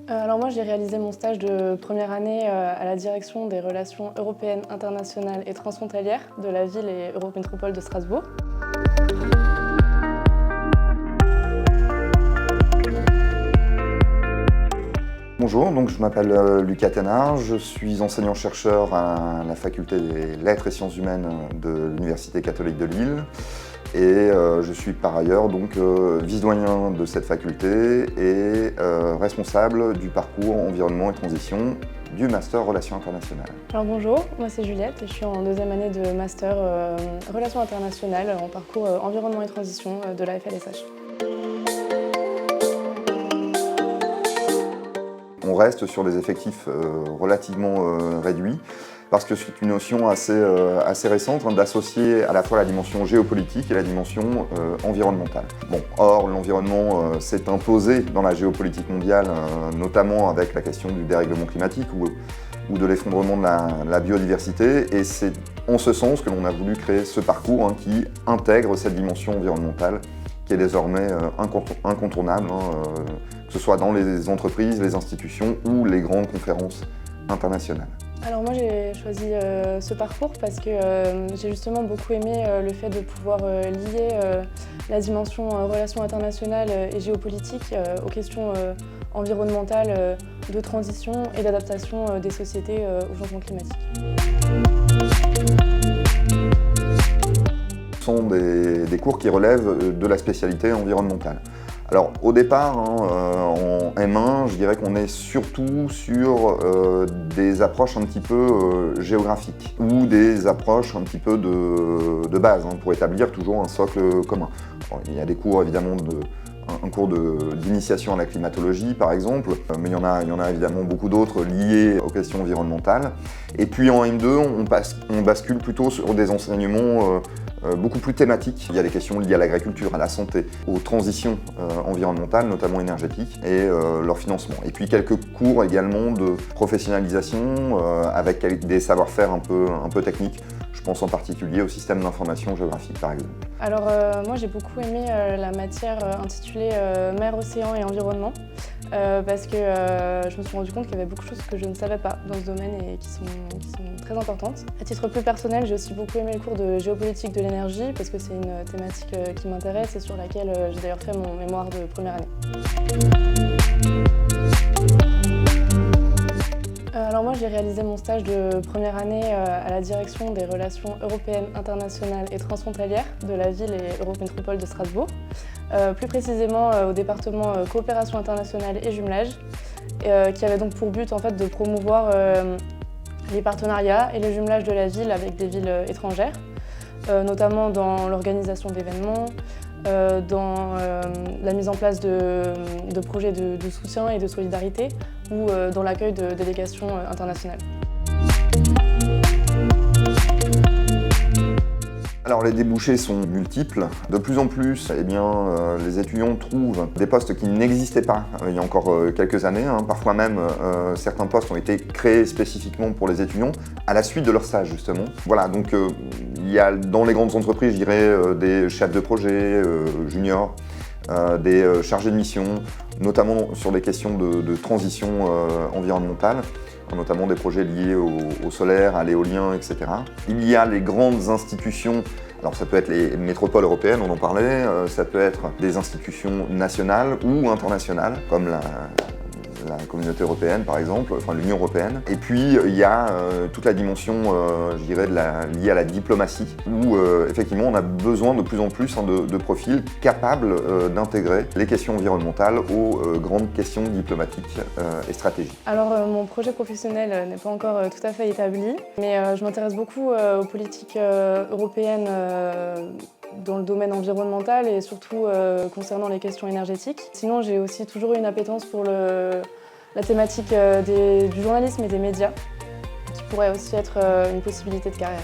Alors moi j'ai réalisé mon stage de première année à la direction des relations européennes, internationales et transfrontalières de la ville et Eurométropole de Strasbourg. Bonjour, donc je m'appelle Lucas Thénard, je suis enseignant-chercheur à la faculté des lettres et sciences humaines de l'Université catholique de Lille et je suis par ailleurs donc vice-doyen de cette faculté et responsable du parcours environnement et transition du master relations internationales. Alors bonjour, moi c'est Juliette et je suis en deuxième année de master relations internationales en parcours environnement et transition de la FLSH. On reste sur des effectifs relativement réduits parce que c'est une notion assez récente d'associer à la fois la dimension géopolitique et la dimension environnementale. Bon, or, l'environnement s'est imposé dans la géopolitique mondiale, notamment avec la question du dérèglement climatique ou de l'effondrement de la biodiversité, et c'est en ce sens que l'on a voulu créer ce parcours qui intègre cette dimension environnementale qui est désormais incontournable, que ce soit dans les entreprises, les institutions ou les grandes conférences internationales. Alors moi j'ai choisi ce parcours parce que j'ai justement beaucoup aimé le fait de pouvoir lier la dimension relations internationales et géopolitique aux questions environnementales, de transition et d'adaptation des sociétés au changement climatique. Ce sont des cours qui relèvent de la spécialité environnementale. Alors au départ, en M1, je dirais qu'on est surtout sur des approches un petit peu géographiques ou des approches un petit peu de base pour établir toujours un socle commun. Alors, il y a des cours évidemment un cours d'initiation à la climatologie par exemple, mais il y en a évidemment beaucoup d'autres liés aux questions environnementales. Et puis en M2, on bascule plutôt sur des enseignements beaucoup plus thématiques. Il y a des questions liées à l'agriculture, à la santé, aux transitions environnementales, notamment énergétiques, et leur financement. Et puis quelques cours également de professionnalisation avec des savoir-faire un peu techniques. Je pense en particulier au système d'information géographique, par exemple. Alors moi j'ai beaucoup aimé la matière intitulée Mer, océan et environnement parce que je me suis rendu compte qu'il y avait beaucoup de choses que je ne savais pas dans ce domaine et qui sont très importantes. À titre plus personnel, j'ai aussi beaucoup aimé le cours de géopolitique de l'énergie parce que c'est une thématique qui m'intéresse et sur laquelle j'ai d'ailleurs fait mon mémoire de première année. Alors moi j'ai réalisé mon stage de première année à la direction des relations européennes, internationales et transfrontalières de la ville et Eurométropole de Strasbourg. Plus précisément au département coopération internationale et jumelage, qui avait donc pour but en fait de promouvoir les partenariats et le jumelage de la ville avec des villes étrangères, notamment dans l'organisation d'événements, dans la mise en place de projets de soutien et de solidarité ou dans l'accueil de délégations internationales. Alors les débouchés sont multiples. De plus en plus, les étudiants trouvent des postes qui n'existaient pas il y a encore quelques années. Parfois même, certains postes ont été créés spécifiquement pour les étudiants à la suite de leur stage, justement. Voilà, donc il y a dans les grandes entreprises, je dirais, des chefs de projet juniors, des chargés de mission, notamment sur les questions de transition environnementale, notamment des projets liés au solaire, à l'éolien, etc. Il y a les grandes institutions, alors ça peut être les métropoles européennes, on en parlait, ça peut être des institutions nationales ou internationales, comme la communauté européenne par exemple, enfin l'Union européenne. Et puis il y a toute la dimension, je dirais, liée à la diplomatie, où effectivement on a besoin de plus en plus de profils capables d'intégrer les questions environnementales aux grandes questions diplomatiques et stratégiques. Alors mon projet professionnel n'est pas encore tout à fait établi, mais je m'intéresse beaucoup aux politiques européennes dans le domaine environnemental et surtout concernant les questions énergétiques. Sinon, j'ai aussi toujours eu une appétence pour la thématique du journalisme et des médias, qui pourrait aussi être une possibilité de carrière.